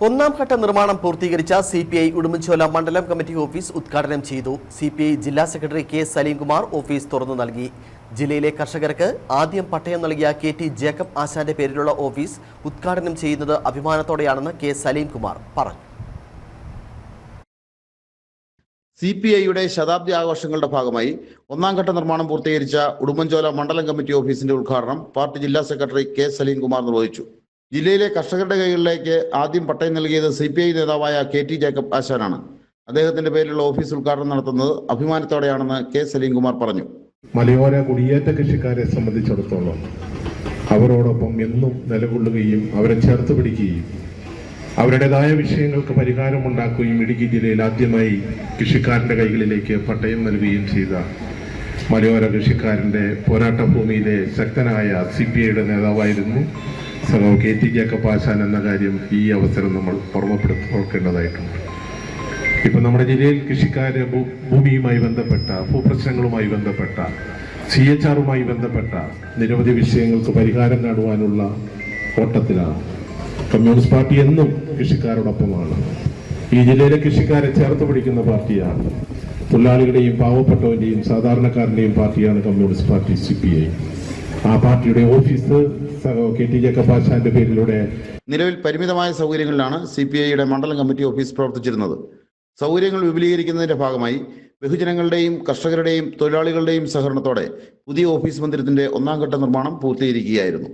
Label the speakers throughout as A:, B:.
A: ഒന്നാം ഘട്ട നിർമ്മാണം പൂർത്തീകരിച്ച സിപിഐ ഉടുമ്പൻചോല മണ്ഡലം കമ്മിറ്റി ഓഫീസ് ഉദ്ഘാടനം ചെയ്തു. സിപിഐ ജില്ലാ സെക്രട്ടറി കെ സലീംകുമാർ ഓഫീസ് തുറന്നു നൽകി. ജില്ലയിലെ കർഷകർക്ക് ആദ്യം പട്ടയം നൽകിയ കെ.ടി. ജേക്കബ് ആശാന്റെ പേരിലുള്ള ഓഫീസ് ഉദ്ഘാടനം ചെയ്യുന്നത് അഭിമാനത്തോടെയാണെന്ന് കെ സലീംകുമാർ പറഞ്ഞു.
B: സിപിഐയുടെ ശതാബ്ദി ആഘോഷങ്ങളുടെ ഭാഗമായി ഒന്നാം ഘട്ട നിർമ്മാണം പൂർത്തീകരിച്ച ഉടുമ്പൻചോല മണ്ഡലം കമ്മിറ്റി ഓഫീസിന്റെ ഉദ്ഘാടനം പാർട്ടി ജില്ലാ സെക്രട്ടറി കെ സലീംകുമാർ നിർവഹിച്ചു. ജില്ലയിലെ കർഷകരുടെ കൈകളിലേക്ക് ആദ്യം പട്ടയം നൽകിയത് സിപിഐ നേതാവായ കെ.ടി. ജേക്കബ് ആശാനാണ്. അദ്ദേഹത്തിന്റെ പേരിലുള്ള ഓഫീസ് ഉദ്ഘാടനം നടത്തുന്നത് അഭിമാനത്തോടെയാണെന്ന് കെ സലീംകുമാർ പറഞ്ഞു.
C: മലയോര കുടിയേറ്റ കൃഷിക്കാരെ സംബന്ധിച്ചിടത്തോളം അവരോടൊപ്പം എന്നും നിലകൊള്ളുകയും അവരെ ചേർത്ത് പിടിക്കുകയും അവരുടേതായ വിഷയങ്ങൾക്ക് പരിഹാരമുണ്ടാക്കുകയും ഇടുക്കി ജില്ലയിൽ ആദ്യമായി കൃഷിക്കാരന്റെ കൈകളിലേക്ക് പട്ടയം നൽകുകയും ചെയ്ത മലയോര കൃഷിക്കാരന്റെ പോരാട്ട ഭൂമിയിലെ ശക്തനായ സിപിഐയുടെ നേതാവായിരുന്നു കെ.ടി. ജേക്കബ് ആശാൻ എന്ന കാര്യം ഈ അവസരം നമ്മൾ ഓർക്കേണ്ടതായിട്ടുണ്ട്. ഇപ്പം നമ്മുടെ ജില്ലയിൽ കൃഷിക്കാര് ഭൂമിയുമായി ബന്ധപ്പെട്ട ഭൂപ്രശ്നങ്ങളുമായി ബന്ധപ്പെട്ട CHRുമായി ബന്ധപ്പെട്ട നിരവധി വിഷയങ്ങൾക്ക് പരിഹാരം കാണുവാനുള്ള ഓട്ടത്തിലാണ്. കമ്മ്യൂണിസ്റ്റ് പാർട്ടി എന്നും കൃഷിക്കാരോടൊപ്പമാണ്. ഈ ജില്ലയിലെ കൃഷിക്കാരെ ചേർത്ത് പിടിക്കുന്ന പാർട്ടിയാണ്. തൊഴിലാളികളുടെയും പാവപ്പെട്ടവന്റെയും സാധാരണക്കാരന്റെയും പാർട്ടിയാണ് കമ്മ്യൂണിസ്റ്റ് പാർട്ടി CPI. ആ പാർട്ടിയുടെ ഓഫീസ് കെ.ടി. ജേക്കബ് ആശാന്റെ പേരിലൂടെ
B: നിലവിൽ പരിമിതമായ സൗകര്യങ്ങളിലാണ് സിപിഐയുടെ മണ്ഡലം കമ്മിറ്റി ഓഫീസ് പ്രവർത്തിച്ചിരുന്നത്. സൗകര്യങ്ങൾ വിപുലീകരിക്കുന്നതിന്റെ ഭാഗമായി ബഹുജനങ്ങളുടെയും കർഷകരുടെയും തൊഴിലാളികളുടെയും സഹകരണത്തോടെ പുതിയ ഓഫീസ് മന്ദിരത്തിന്റെ ഒന്നാം ഘട്ട നിർമ്മാണം പൂർത്തീകരിക്കുകയായിരുന്നു.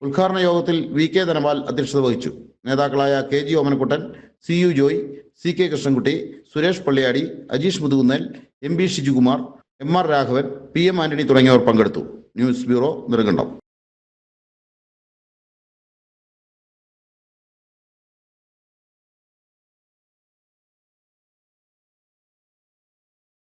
B: ഉദ്ഘാടന യോഗത്തിൽ VK ധനപാൽ അധ്യക്ഷത വഹിച്ചു. നേതാക്കളായ KG Omanakuttan, CU Joy, CK Krishnankutty, Suresh Palliyadi, Ajeesh Muthukunnel, MB Shijukumar, MR Raghavan, PM Antony തുടങ്ങിയവർ പങ്കെടുത്തു. News bureau, Nedumkandam.